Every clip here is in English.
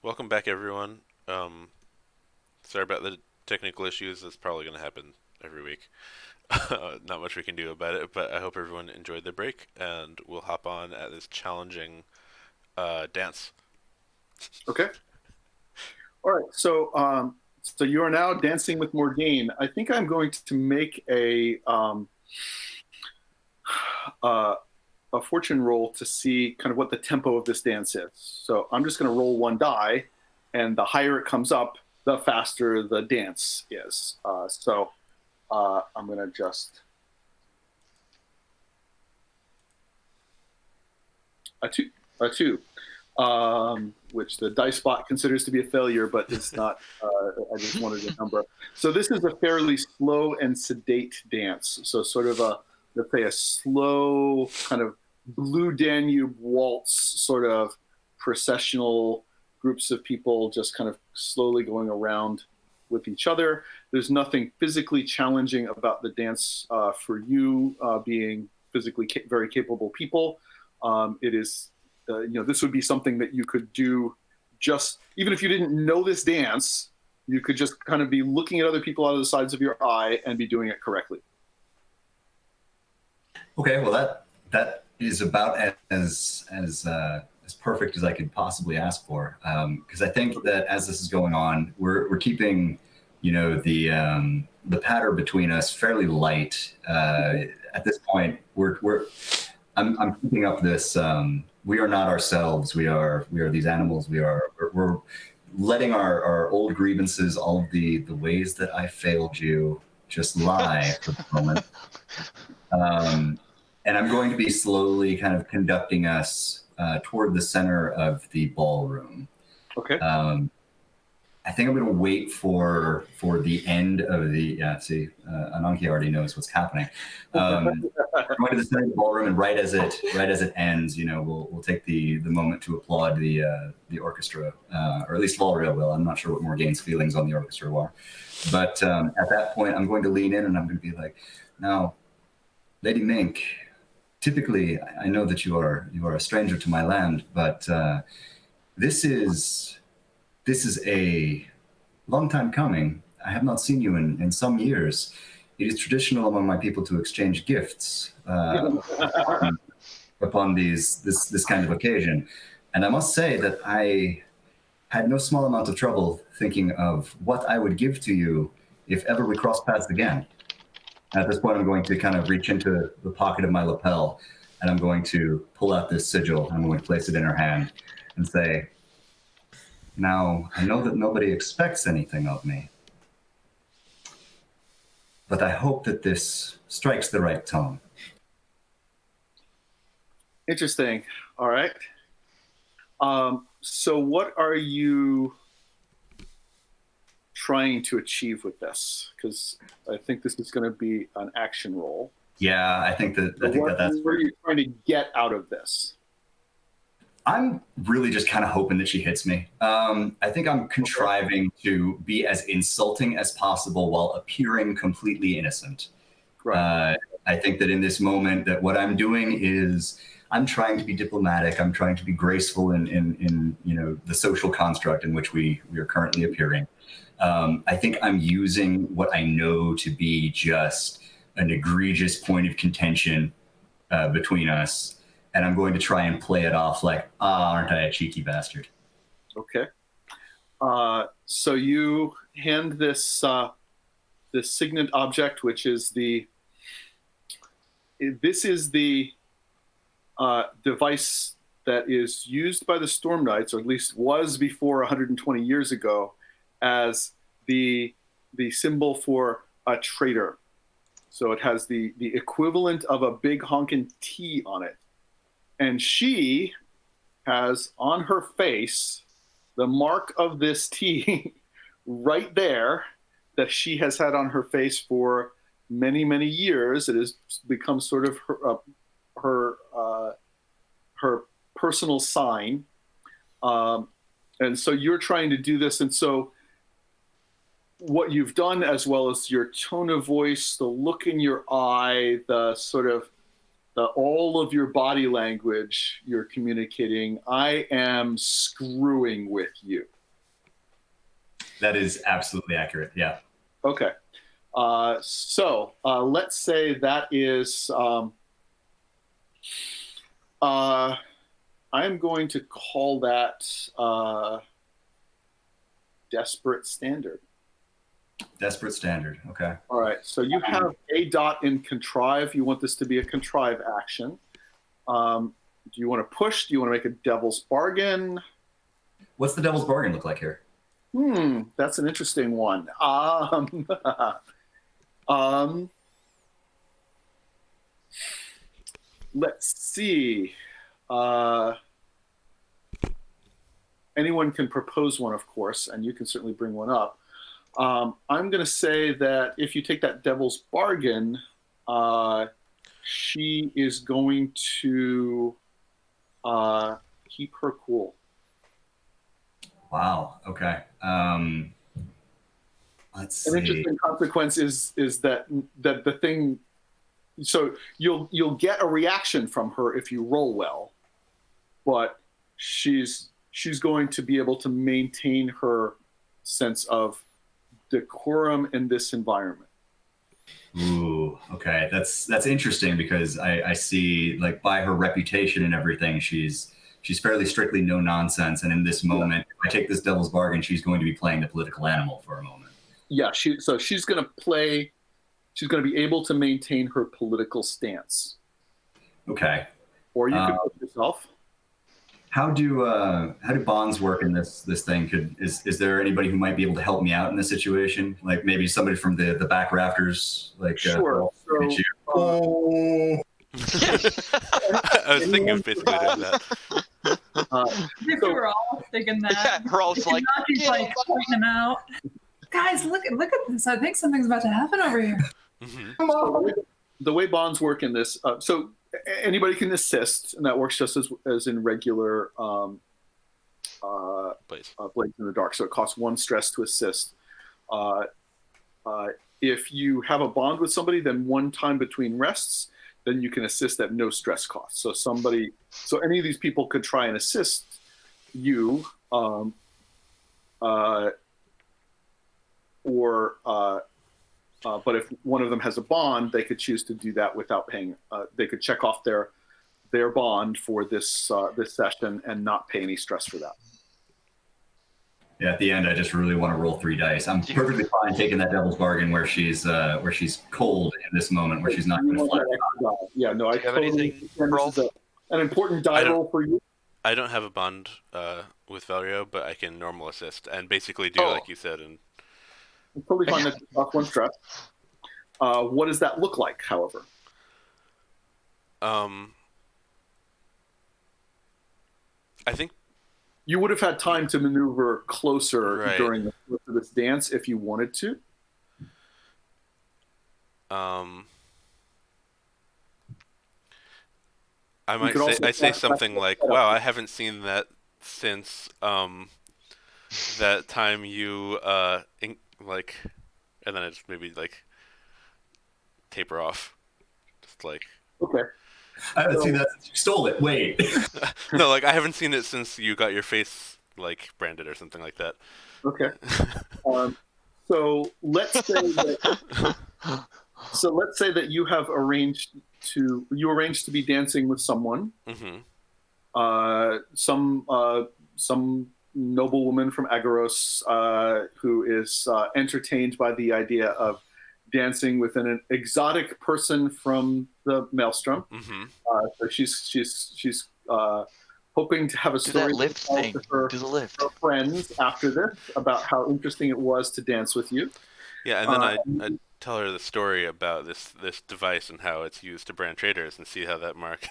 Welcome back, everyone. Sorry about the technical issues. That's probably going to happen every week. Not much we can do about it, but I hope everyone enjoyed their break, and we'll hop on at this challenging dance. Okay. All right. So you are now dancing with Morgaine. I think I'm going to make uh, a fortune roll to see kind of what the tempo of this dance is. So I'm just going to roll one die, and the higher it comes up, the faster the dance is. I'm going to just a two, a two, which the dice bot considers to be a failure, but it's not. I just wanted a number. So this is a fairly slow and sedate dance. So sort of let's say a slow kind of Blue Danube waltz, sort of processional groups of people just kind of slowly going around with each other. There's nothing physically challenging about the dance for you being physically very capable people. It is, this would be something that you could do just, even if you didn't know this dance, you could just kind of be looking at other people out of the sides of your eye and be doing it correctly. Okay, well that is about as perfect as I could possibly ask for. Because I think that as this is going on, we're keeping, the patter between us fairly light. At this point, I'm keeping up this. We are not ourselves. We are these animals. We're letting our old grievances, all of the ways that I failed you, just lie for the moment. And I'm going to be slowly kind of conducting us toward the center of the ballroom. Okay. I think I'm going to wait for the end of the. Yeah, see, Ananke already knows what's happening. Going to the center of the ballroom, and right as it ends, we'll take the moment to applaud the orchestra, or at least Valriaut will. I'm not sure what Morgaine's feelings on the orchestra are, but at that point, I'm going to lean in and I'm going to be like, now, Lady Mink. Typically, I know that you are a stranger to my land, but this is a long time coming. I have not seen you in some years. It is traditional among my people to exchange gifts upon this kind of occasion, and I must say that I had no small amount of trouble thinking of what I would give to you if ever we cross paths again. At this point, I'm going to kind of reach into the pocket of my lapel, and I'm going to pull out this sigil. I'm going to place it in her hand and say, now, I know that nobody expects anything of me, but I hope that this strikes the right tone. Interesting. All right. So what are you trying to achieve with this? Because I think this is going to be an action roll. Yeah, I think that's. What are you trying to get out of this? I'm really just kind of hoping that she hits me. I think I'm contriving to be as insulting as possible while appearing completely innocent. Right. I think that in this moment, that what I'm doing is I'm trying to be diplomatic. I'm trying to be graceful in the social construct in which we are currently appearing. I think I'm using what I know to be just an egregious point of contention between us. And I'm going to try and play it off like, aren't I a cheeky bastard? Okay. So you hand this signet object, which is this is the device that is used by the Storm Knights, or at least was before 120 years ago, as the symbol for a traitor. So it has the equivalent of a big honkin' T on it. And she has on her face the mark of this T right there that she has had on her face for many, many years. It has become sort of her personal sign. And so you're trying to do this. And so what you've done, as well as your tone of voice, the look in your eye, the sort of all of your body language, you're communicating, I am screwing with you. That is absolutely accurate. Yeah. Okay. So let's say that is, I'm going to call that desperate standard. Desperate standard. Okay. All right. So you have a dot in contrive. You want this to be a contrive action. Do you want to push? Do you want to make a devil's bargain? What's the devil's bargain look like here? That's an interesting one. Let's see. Anyone can propose one, of course, and you can certainly bring one up. I'm going to say that if you take that devil's bargain, she is going to keep her cool. Wow. Okay. Let's see. An interesting consequence is that the thing. So you'll get a reaction from her if you roll well, but she's going to be able to maintain her sense of decorum in this environment. Ooh, okay. That's interesting because I see, like, by her reputation and everything, she's fairly strictly no nonsense. And in this moment, if I take this devil's bargain, she's going to be playing the political animal for a moment. Yeah, she's going to be able to maintain her political stance. Okay. Or you could put yourself. How do bonds work in this thing? Is there anybody who might be able to help me out in this situation? Like maybe somebody from the back rafters? Like sure. I was thinking of basically doing that. I think we were all thinking that. Yeah, Hrolf's like, Navi's like pointing him out. Guys, look at this. I think something's about to happen over here. Come on. The way bonds work in this, so anybody can assist, and that works just as in regular Blades in the Dark. So it costs 1 stress to assist. If you have a bond with somebody, then 1 time between rests, then you can assist at no stress cost. So any of these people could try and assist you, but if one of them has a bond, they could choose to do that without paying. They could check off their bond for this session and not pay any stress for that. Yeah, at the end, I just really want to roll 3 dice. I'm perfectly fine taking that devil's bargain where she's cold in this moment, where she's not going to fly. Yeah, no, I totally anything, this is an important die roll for you. I don't have a bond with Valriaut, but I can normal assist and basically do like you said. And I'm totally fine. That's off 1 stress. What does that look like, however? I think you would have had time to maneuver closer during the course of this dance if you wanted to. I might say something like, "Wow, I haven't seen that since that time you and then I just maybe like taper off, just like okay. I haven't seen that since you stole it. Wait. No, like I haven't seen it since you got your face like branded or something like that. Okay. So let's say that you have arranged to be dancing with someone. Mm-hmm. Some noble woman from Agorus who is entertained by the idea of dancing with an exotic person from the Maelstrom. Mm-hmm. So she's hoping to have a story to her friends after this about how interesting it was to dance with you. Yeah, and then I'd tell her the story about this device and how it's used to brand traders and see how that mark.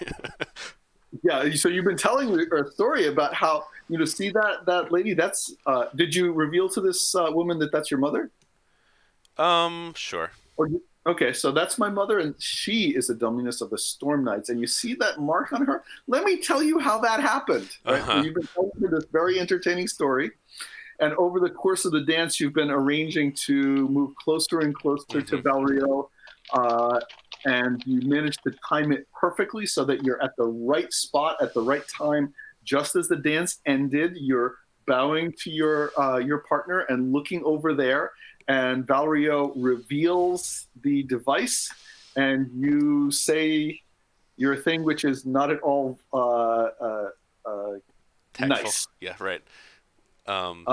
Yeah, so you've been telling her a story about how see that lady. That's did you reveal to this woman that that's your mother? Sure. Okay, so that's my mother, and she is a Dominus of the Storm Knights, and you see that mark on her? Let me tell you how that happened. Right? So you've been telling me this very entertaining story, and over the course of the dance, you've been arranging to move closer and closer to Valriaut, and you manage to time it perfectly so that you're at the right spot at the right time. Just as the dance ended, you're bowing to your partner and looking over there, and Valriaut reveals the device, and you say your thing, which is not at all Tactful. nice. Yeah, right. Um,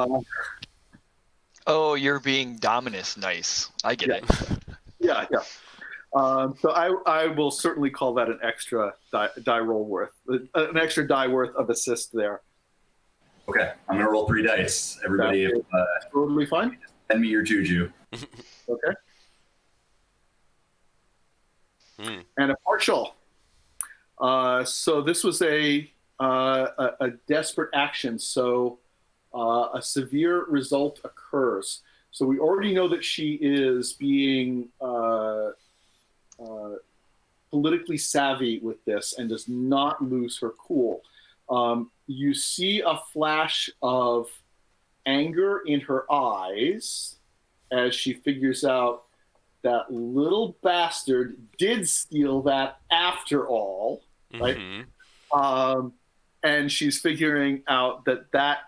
Oh, you're being Dominus nice. I get it. Yeah. So I will certainly call that an extra die roll worth, an extra die worth of assist there. Okay, I'm gonna roll 3 dice. Everybody, Totally fine. send me your juju. Okay. And a partial. So this was a desperate action. So a severe result occurs. So we already know that she is being politically savvy with this and does not lose her cool. You see a flash of anger in her eyes as she figures out that little bastard did steal that after all, right? mm-hmm. And she's figuring out that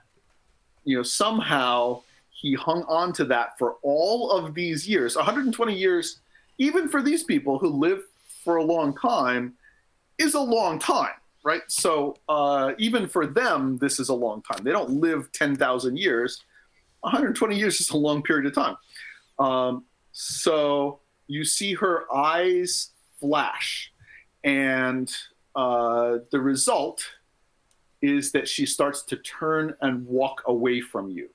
somehow he hung on to that for all of these years, 120 years, even for these people who live for a long time, is a long time, right? So even for them, this is a long time. They don't live 10,000 years. 120 years is a long period of time. So you see her eyes flash, and the result is that she starts to turn and walk away from you.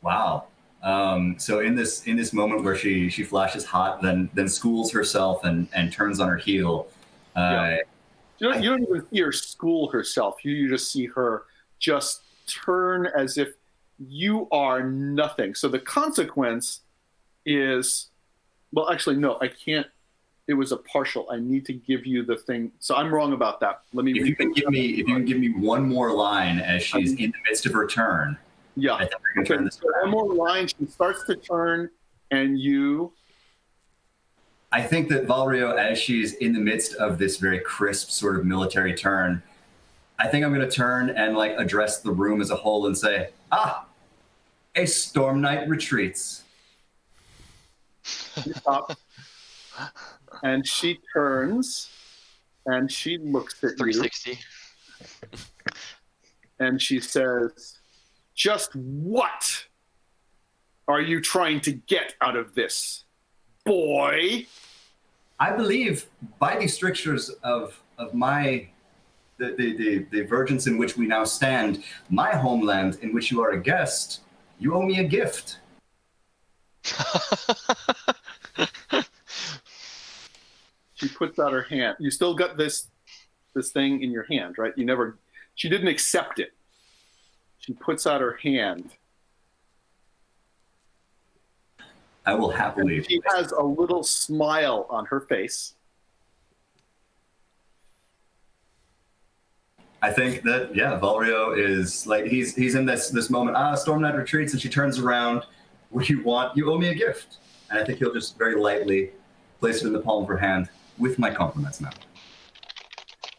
Wow. So in this moment where she flashes hot, then schools herself and turns on her heel. You don't even see her school herself. You just see her just turn as if you are nothing. So the consequence is, well, actually, no, I can't. It was a partial. I need to give you the thing. So I'm wrong about that. Let me. If you can give me one more line as she's in the midst of her turn. Yeah. I think I can turn this around. One more line. She starts to turn, and you. I think that Valriaut, as she's in the midst of this very crisp sort of military turn, I think I'm going to turn and address the room as a whole and say, a storm knight retreats. You stop. And she turns, and she looks at 360. you, and she says, "Just what are you trying to get out of this, boy?" I believe by the strictures of my the Vergence in which we now stand, my homeland in which you are a guest, you owe me a gift. She puts out her hand. You still got this thing in your hand, right? She didn't accept it. She puts out her hand. I will happily. And she has a little smile on her face. I think that, Valriaut is he's in this moment. Storm Knight retreats, and she turns around. What do you want? You owe me a gift. And I think he'll just very lightly place it in the palm of her hand with my compliments now.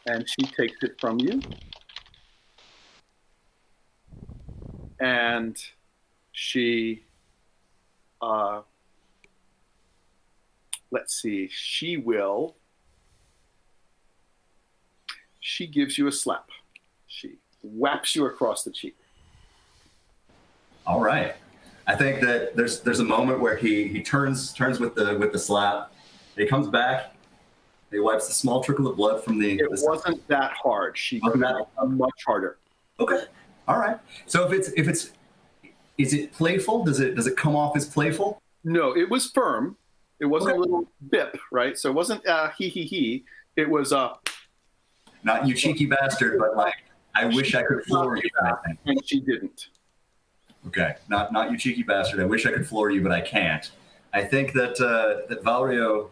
And she takes it from you. And she, let's see, she gives you a slap. She whaps you across the cheek. All right. I think that there's a moment where he turns with the slap. He comes back. He wipes a small trickle of blood from the. It wasn't that hard. She did that much harder. Okay. All right. So is it playful? Does it come off as playful? No, it was firm. It wasn't a little bip, right? So it wasn't he. It was not you cheeky bastard, but I wish I could floor you. And she didn't. Okay, not you cheeky bastard. I wish I could floor you, but I can't. I think that Valriaut,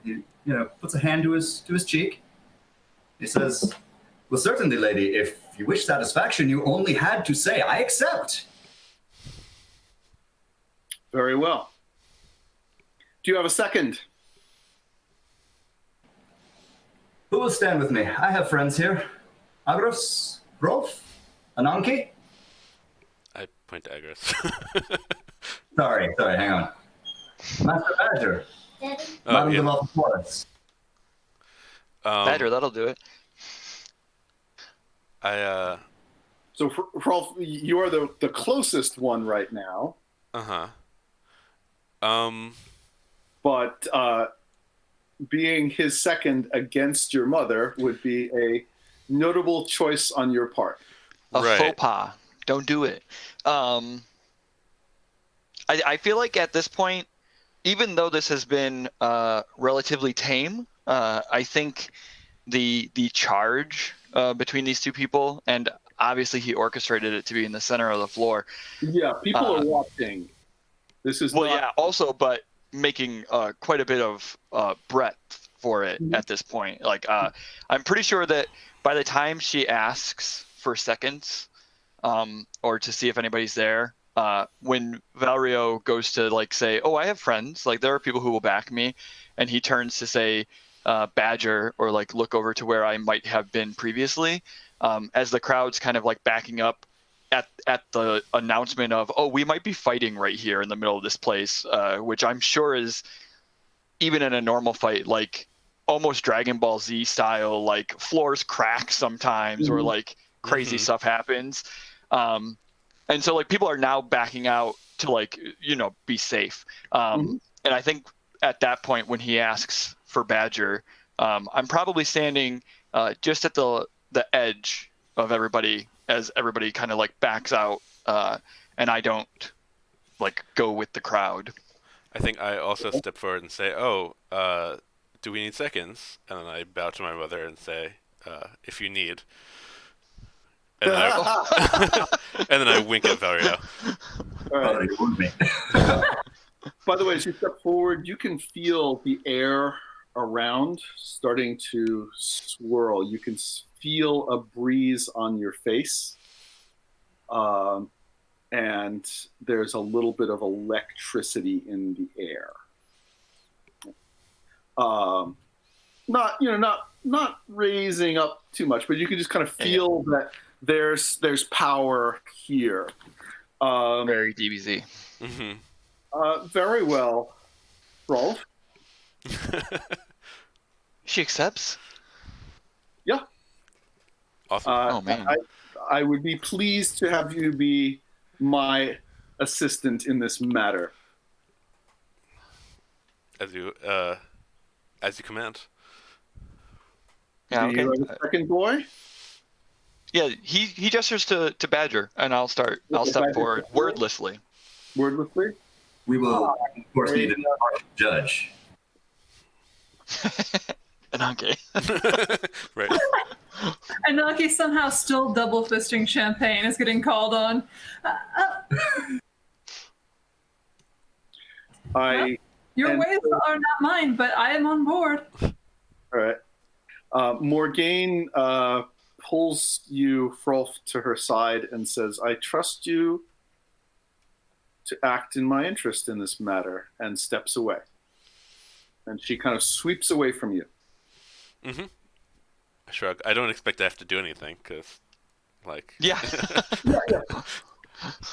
puts a hand to his cheek. He says, "Well, certainly, lady. If you wish satisfaction, you only had to say, 'I accept.'" Very well. Do you have a second? Who will stand with me? I have friends here. Agorus, Hrolf, Ananke. I point to Agorus. Sorry, hang on. Master Badger. Oh, Madam yeah. of the Forest. Better, that'll do it. So, Hrolf, you are the closest one right now. But being his second against your mother would be a notable choice on your part. A faux pas. Don't do it. I feel like at this point, even though this has been relatively tame, I think the charge between these two people, and obviously he orchestrated it to be in the center of the floor. Yeah, people are watching. This is also, but making quite a bit of breadth for it at this point. Like, I'm pretty sure that by the time she asks for seconds, or to see if anybody's there, when Valriaut goes to like say, "Oh, I have friends. Like, there are people who will back me," and he turns to say, "Badger," or like look over to where I might have been previously, as the crowd's kind of like backing up at the announcement of, "Oh, we might be fighting right here in the middle of this place," which I'm sure is, even in a normal fight, like almost Dragon Ball Z style, like floors crack sometimes, or like crazy stuff happens. And so like people are now backing out to like, be safe. And I think at that point when he asks for Badger, I'm probably standing just at the edge of everybody as everybody kind of like backs out, and I don't like go with the crowd. I think I also step forward and say, "Oh, do we need seconds?" And then I bow to my mother and say, "If you need." And then I wink at Valriaut. All right. By the way, as you step forward, you can feel the air around starting to swirl. You can feel a breeze on your face. And there's a little bit of electricity in the air. Not raising up too much, but you can just kind of feel that there's power here. Very DBZ. Very well, Hrolf. She accepts? Yeah. Awesome. Oh man. I would be pleased to have you be my assistant in this matter. As you command. Yeah, Do you have a second boy? Yeah, he gestures to Badger, and I'll step forward wordlessly. Wordlessly? We will, of course, need an impartial judge. Ananke. Right. Ananke somehow still double fisting champagne is getting called on. Your ways are not mine, but I am on board. All right. Morgaine pulls you, Hrolf, to her side and says, "I trust you to act in my interest in this matter," and steps away. And she kind of sweeps away from you. I shrug. I don't expect to have to do anything, because, like... Yeah.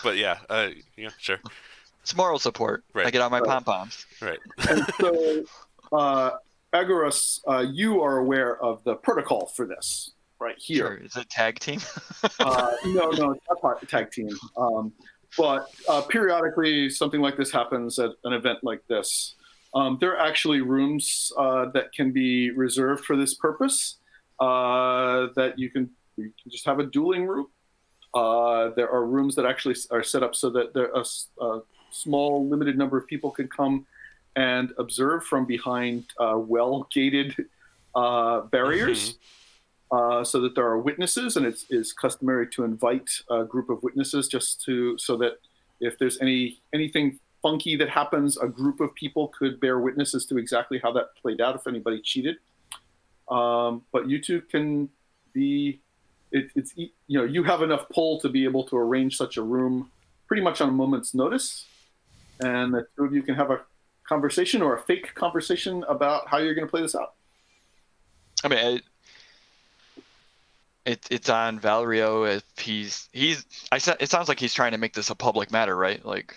But yeah, sure. It's moral support. Right. I get out my pom-poms. Right. And so, Agorus, you are aware of the protocol for this, right here. Sure. Is it tag team? No, it's not tag team. But periodically, something like this happens at an event like this. There are actually rooms that can be reserved for this purpose. That you can just have a dueling room. There are rooms that actually are set up so that a small, limited number of people can come and observe from behind well-gated barriers. So that there are witnesses, and it is customary to invite a group of witnesses so that if there's anything funky that happens, a group of people could bear witnesses to exactly how that played out if anybody cheated. But you two can be, you have enough pull to be able to arrange such a room pretty much on a moment's notice, and the two of you can have a conversation or a fake conversation about how you're going to play this out. I mean, it's on Valriaut if it sounds like he's trying to make this a public matter, right? Like,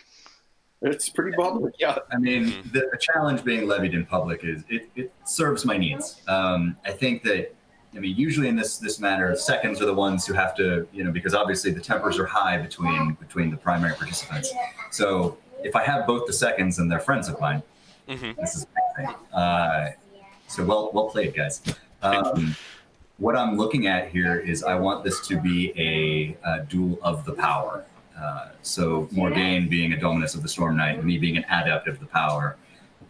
It's pretty public, yeah. I mean, the challenge being levied in public is it serves my needs. I think that, I mean, usually in this matter, seconds are the ones who have to, because obviously the tempers are high between the primary participants. So if I have both the seconds and they're friends of mine, this is amazing. So well played, guys. What I'm looking at here is I want this to be a duel of the power. So Morgaine being a Dominus of the Storm Knight, and me being an adept of the power.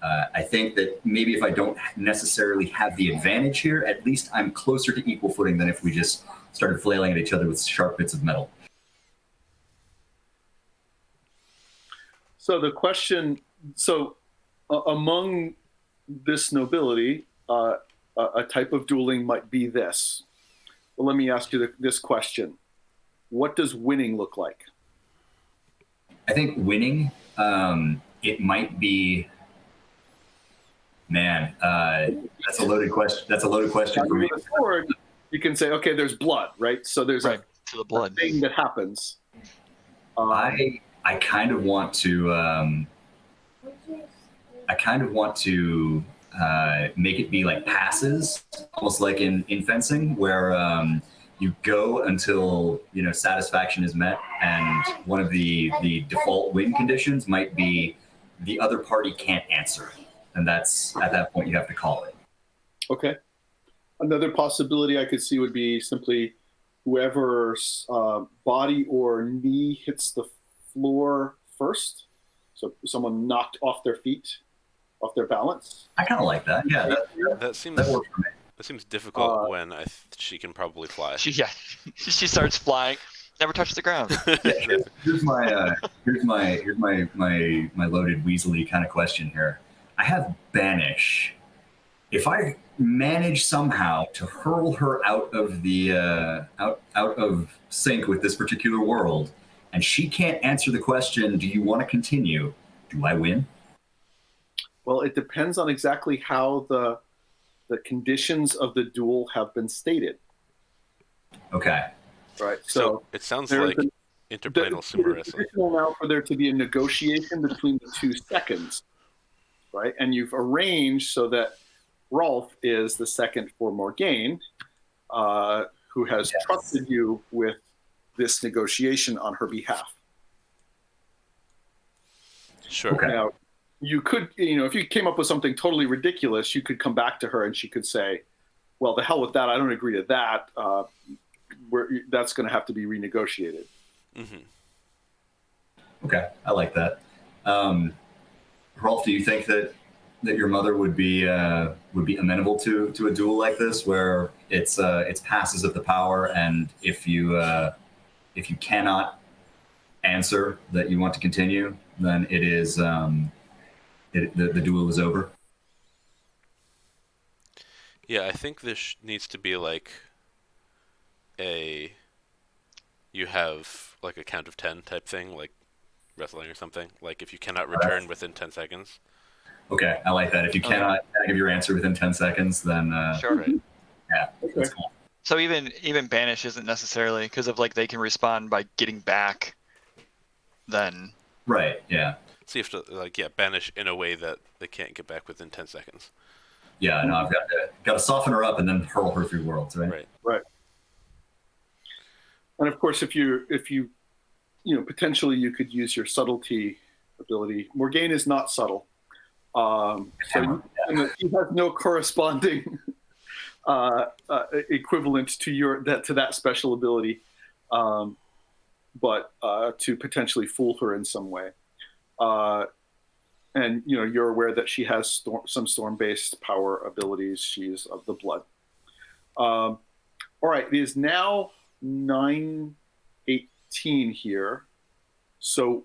I think that maybe if I don't necessarily have the advantage here, at least I'm closer to equal footing than if we just started flailing at each other with sharp bits of metal. So the question, among this nobility, a type of dueling might be this. Well, let me ask you this question. What does winning look like? I think winning, it might be, man, that's a loaded question. That's a loaded question for me. Sword, you can say, okay, there's blood, right? So there's to the blood thing that happens. I kind of want to, make it be like passes, almost like in fencing, where you go until satisfaction is met, and one of the default win conditions might be the other party can't answer, and that's at that point you have to call it. Okay. Another possibility I could see would be simply whoever's body or knee hits the floor first. So someone knocked off their feet, off their balance. I kind of like that. Yeah, That seems that works for me. that seems difficult when she can probably fly. she starts flying, never touched the ground. Here's my loaded Weasley kind of question here. I have banish. If I manage somehow to hurl her out of the out of sync with this particular world, and she can't answer the question, "Do you want to continue?" Do I win? Well, it depends on exactly how the conditions of the duel have been stated. Okay. Right. So it sounds like interplanal sumo wrestling. It's now for there to be a negotiation between the 2 seconds, right? And you've arranged so that Hrolf is the second for Morgaine, who has trusted you with this negotiation on her behalf. Sure. Okay. Now, you could, if you came up with something totally ridiculous, you could come back to her and she could say, well, the hell with that. I don't agree to that. That's going to have to be renegotiated. Mm-hmm. Okay. I like that. Hrolf, do you think that your mother would be amenable to a duel like this, where it's passes of the power, and if you cannot answer that you want to continue, then it is the duel is over? Yeah, I think this needs to be like you have like a count of 10 type thing, like wrestling or something. Like if you cannot return within 10 seconds. Okay, I like that. If you cannot give your answer within 10 seconds, then Sure. Right. yeah, that's cool. So even banish isn't necessarily, because of like they can respond by getting back. Then Right. Yeah. So you have to banish in a way that they can't get back within 10 seconds. Yeah. No, I've got to soften her up and then hurl her through worlds. Right. Right. And of course, if you potentially you could use your subtlety ability. Morgaine is not subtle. So he has no corresponding equivalent to that special ability, but to potentially fool her in some way. And you're aware that she has some storm-based power abilities. She's of the blood. All right, it is now 9:18 here, so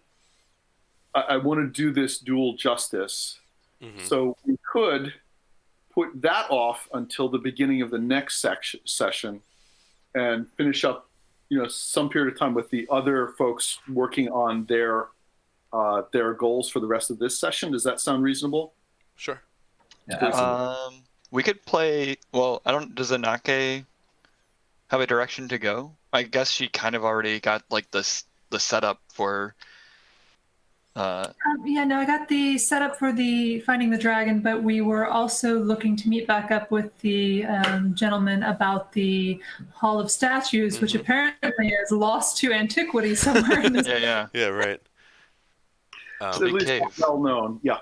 I want to do this duel justice. Mm-hmm. So we could put that off until the beginning of the next session and finish up, some period of time with the other folks working on their goals for the rest of this session. Does that sound reasonable? Sure. Yeah, absolutely. we could play. Well, I don't. Does Ananke have a direction to go? I guess she kind of already got like the setup for. Yeah, no, I got the setup for the finding the dragon, but we were also looking to meet back up with the gentleman about the Hall of Statues, which apparently is lost to antiquity somewhere in this. Yeah. Yeah, right. So Big at least cave. well known. Yeah.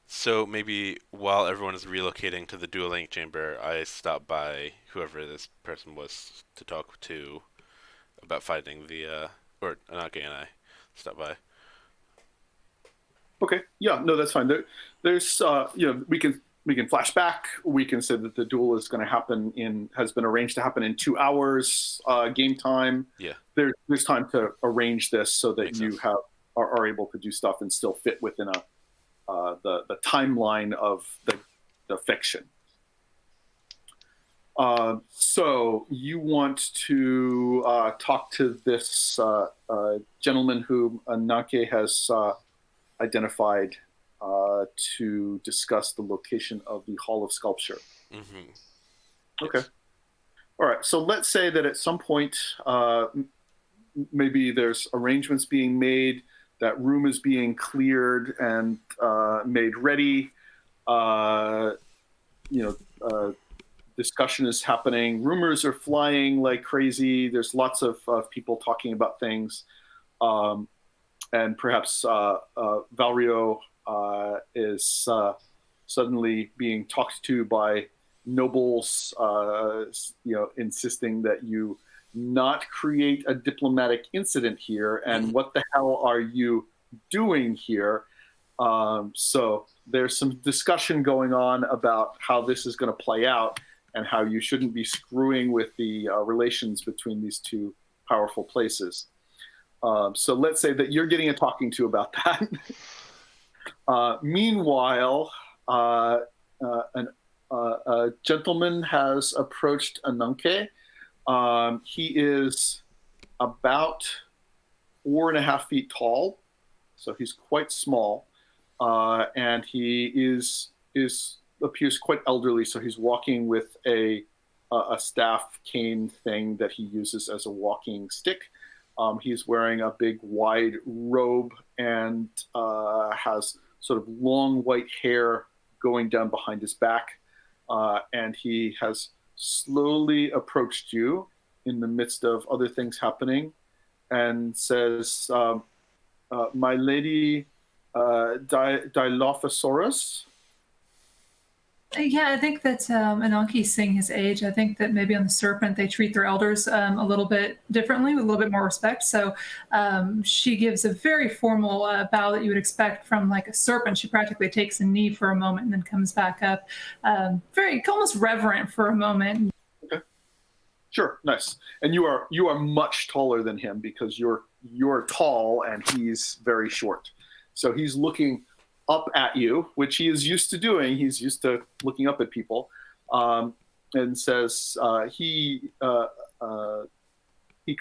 So maybe while everyone is relocating to the dueling chamber, I stop by whoever this person was to talk to about finding the or Ananke and I stop by. Okay. Yeah. No, that's fine. There's we can flash back. We can say that the duel is going to has been arranged to happen in 2 hours game time. Yeah. There's time to arrange this so that Makes you sense. are able to do stuff and still fit within the timeline of the fiction. So you want to talk to this gentleman whom Ananke has identified to discuss the location of the Hall of Sculpture. Mm-hmm. Okay. All right. So let's say that at some point, maybe there's arrangements being made, that room is being cleared and made ready. Discussion is happening. Rumors are flying like crazy. There's lots of people talking about things. And perhaps Valriaut is suddenly being talked to by nobles, insisting that you not create a diplomatic incident here. And what the hell are you doing here? So there's some discussion going on about how this is going to play out and how you shouldn't be screwing with the relations between these two powerful places. So let's say that you're getting a talking to about that. Meanwhile, a gentleman has approached Ananke. He is about 4.5 feet tall, so he's quite small, and he appears quite elderly. So he's walking with a staff cane thing that he uses as a walking stick. He's wearing a big wide robe and has sort of long white hair going down behind his back. And he has slowly approached you in the midst of other things happening and says, my lady Dilophosaurus. Yeah, I think that Ananke's saying his age. I think that maybe on the serpent they treat their elders a little bit differently, with a little bit more respect. So she gives a very formal bow that you would expect from like a serpent. She practically takes a knee for a moment and then comes back up, very almost reverent for a moment. Okay, sure, nice. And you are much taller than him because you're tall and he's very short. So he's looking up at you, which he is used to doing. He's used to looking up at people, and says he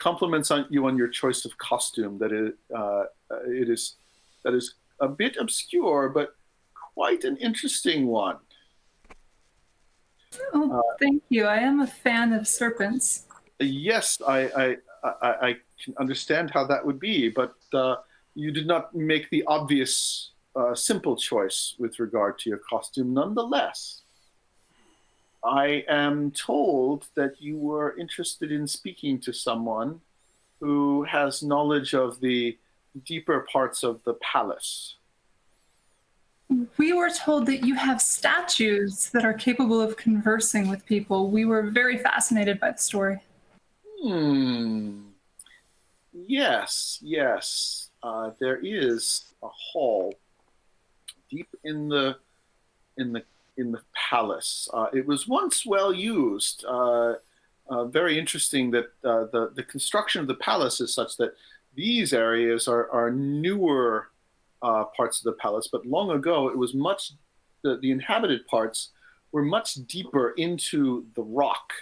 compliments on you on your choice of costume. That is a bit obscure, but quite an interesting one. Oh, thank you. I am a fan of serpents. Yes, I can understand how that would be, but you did not make the obvious simple choice with regard to your costume nonetheless. I am told that you were interested in speaking to someone who has knowledge of the deeper parts of the palace. We were told that you have statues that are capable of conversing with people. We were very fascinated by the story. Yes. There is a hall deep in the palace. It was once well used. Very interesting that the construction of the palace is such that these areas are newer parts of the palace, but long ago it was the inhabited parts were much deeper into the rock.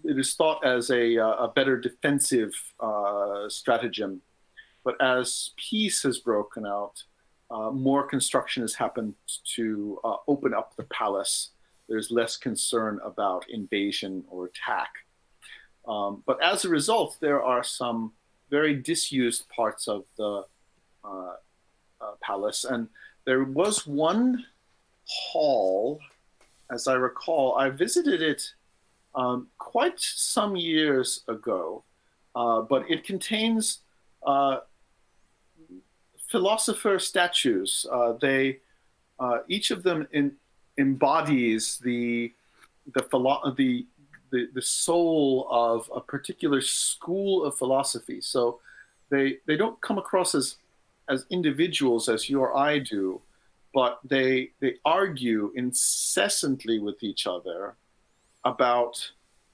It is thought as a better defensive stratagem, but as peace has broken out, more construction has happened to open up the palace there's less concern about invasion or attack. But as a result, there are some very disused parts of the palace, and there was one hall, as I recall. I visited it quite some years ago, but it contains philosopher statues. They each of them embodies the soul of a particular school of philosophy. So they don't come across as individuals as you or I do, but they argue incessantly with each other about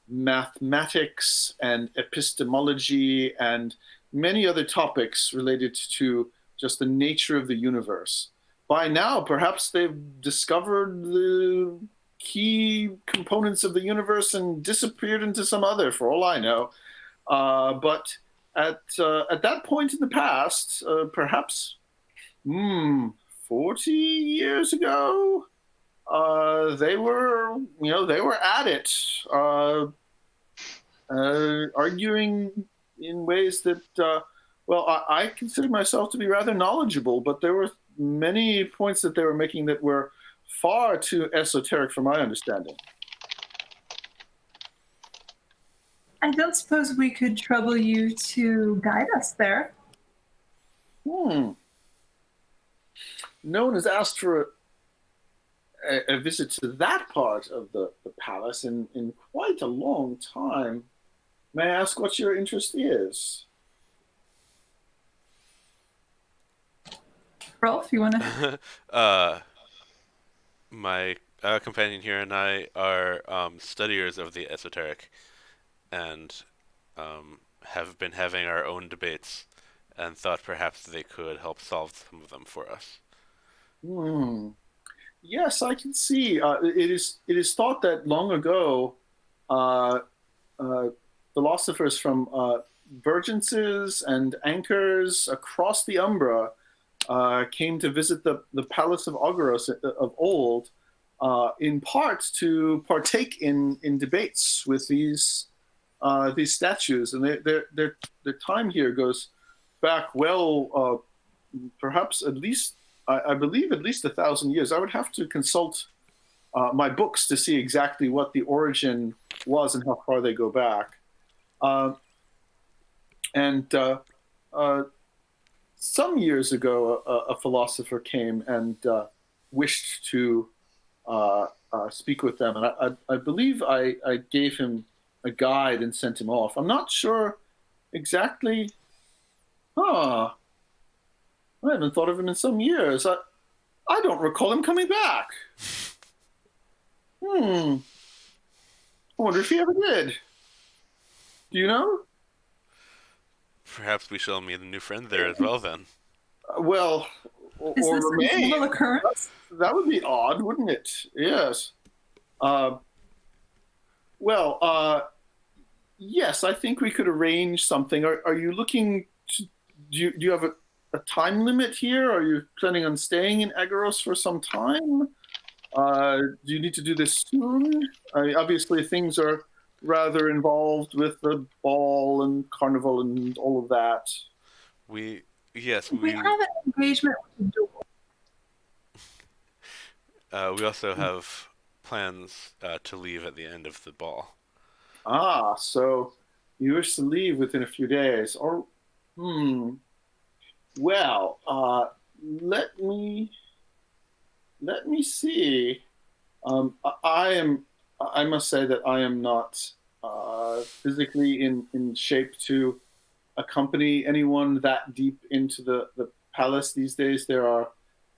mathematics and epistemology and many other topics related to just the nature of the universe. By now, perhaps they've discovered the key components of the universe and disappeared into some other, for all I know. But at that point in the past, perhaps 40 years ago, they were at it, arguing in ways that, I consider myself to be rather knowledgeable, but there were many points that they were making that were far too esoteric for my understanding. I don't suppose we could trouble you to guide us there. No one has asked for a visit to that part of the palace in quite a long time. May I ask what your interest is? Hrolf, you want to? My companion here and I are studiers of the esoteric, and have been having our own debates, and thought perhaps they could help solve some of them for us. Yes, I can see. It is thought that long ago, philosophers from Vergences and Anchors across the Umbra came to visit the Palace of Agorus of old, in part to partake in debates with these statues, and their time here goes back perhaps at least, I believe, at least 1,000 years. I would have to consult my books to see exactly what the origin was and how far they go back. Some years ago, a philosopher came and wished to speak with them, and I believe I gave him a guide and sent him off. I'm not sure exactly. I haven't thought of him in some years. I don't recall him coming back. I wonder if he ever did. Do you know? Perhaps we shall meet a new friend there as well, then. Well, Is or this a remain. normal occurrence? That would be odd, wouldn't it? Yes. Yes, I think we could arrange something. Are you looking to, do you have a time limit here? Are you planning on staying in Agorus for some time? Do you need to do this soon? Obviously, things are rather involved with the ball and carnival and all of that. We have an engagement with the duel. We also have plans to leave at the end of the ball. So you wish to leave within a few days, or well, let me see. I must say that I am not physically in shape to accompany anyone that deep into the palace these days. There are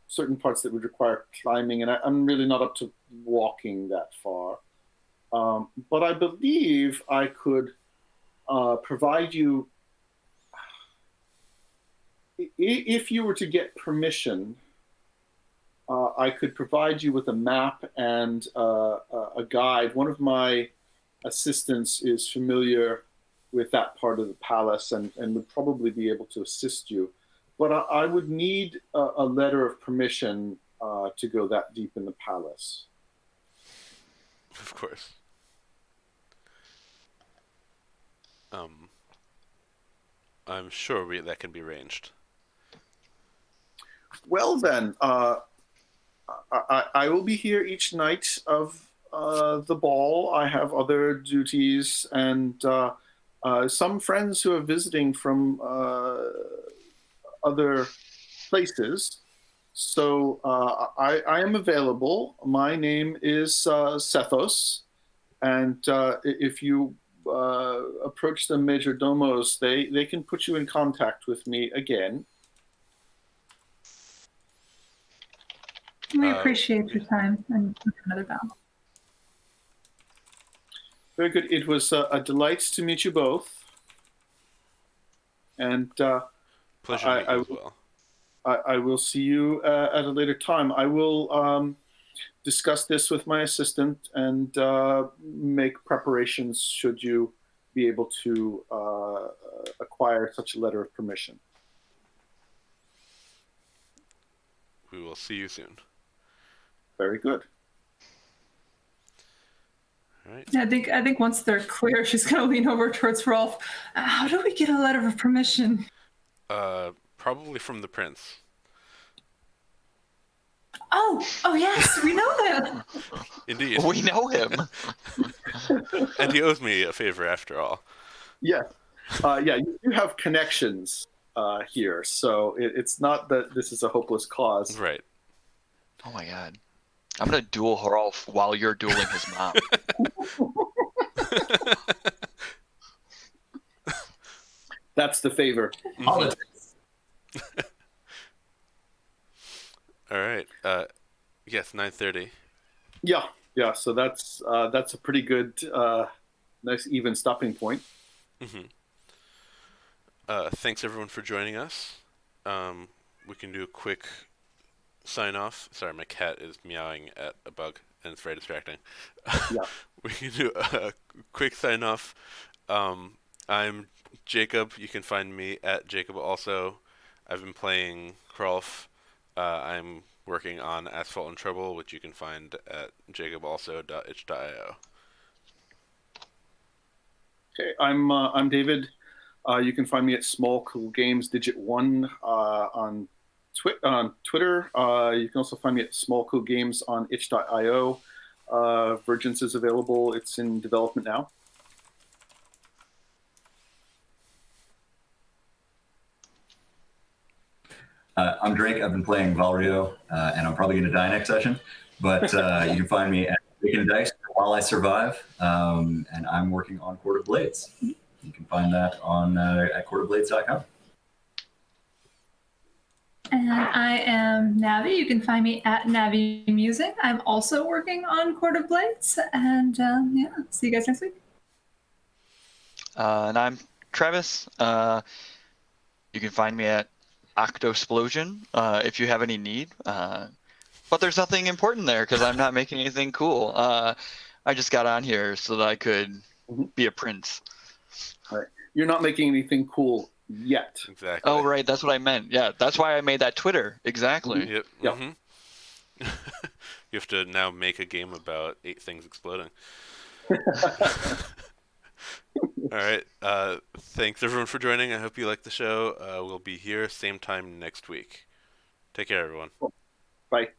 certain parts that would require climbing, and I'm really not up to walking that far. But I believe I could provide you, if you were to get permission, I could provide you with a map and a guide. One of my assistants is familiar with that part of the palace and would probably be able to assist you. But I would need a letter of permission to go that deep in the palace. Of course. I'm sure that can be arranged. Well then, I will be here each night of the ball. I have other duties and some friends who are visiting from other places. So I am available. My name is Sethos, and if you approach the major domos, they can put you in contact with me again. We appreciate your time and another bow. Very good. It was a delight to meet you both. And Pleasure to meet you as well. I will see you at a later time. I will discuss this with my assistant and make preparations should you be able to acquire such a letter of permission. We will see you soon. Very good. All right. Yeah, I think once they're clear, she's going to lean over towards Hrolf. How do we get a letter of permission? Probably from the prince. Oh yes, we know him. Indeed. We know him. And he owes me a favor after all. Yeah. Yeah, you have connections here, so it's not that this is a hopeless cause. Right. Oh my god. I'm gonna duel Hrolf while you're dueling his mom. That's the favor. Politics. All right. Yes, 9:30. Yeah. So that's a pretty good, nice even stopping point. Thanks everyone for joining us. We can do a quick sign off. Sorry, my cat is meowing at a bug and it's very distracting. Yeah. We can do a quick sign off. I'm Jacob. You can find me at Jacob also. I've been playing Hrolf. I'm working on Asphalt and Trouble, which you can find at jacobalso.itch.io. Okay, I'm David. You can find me at Small Cool Games Digit 1 on Twitter. You can also find me at Small Cool Games on itch.io. Vergence is available. It's in development now. I'm Drake. I've been playing Valriaut, and I'm probably going to die next session. But you can find me at Making Dice while I survive, and I'm working on Court of Blades. You can find that on at courtofblades.com. And I am Navi. You can find me at Navi Music. I'm also working on Court of Blades. And yeah, see you guys next week. And I'm Travis. You can find me at Octosplosion if you have any need. But there's nothing important there because I'm not making anything cool. I just got on here so that I could be a prince. All right. You're not making anything cool yet. Exactly. Oh, right. That's what I meant. Yeah, that's why I made that Twitter. Exactly. Yep. Yep. You have to now make a game about 8 things exploding. All right. Thanks everyone for joining. I hope you liked the show. We'll be here same time next week. Take care, everyone. Bye.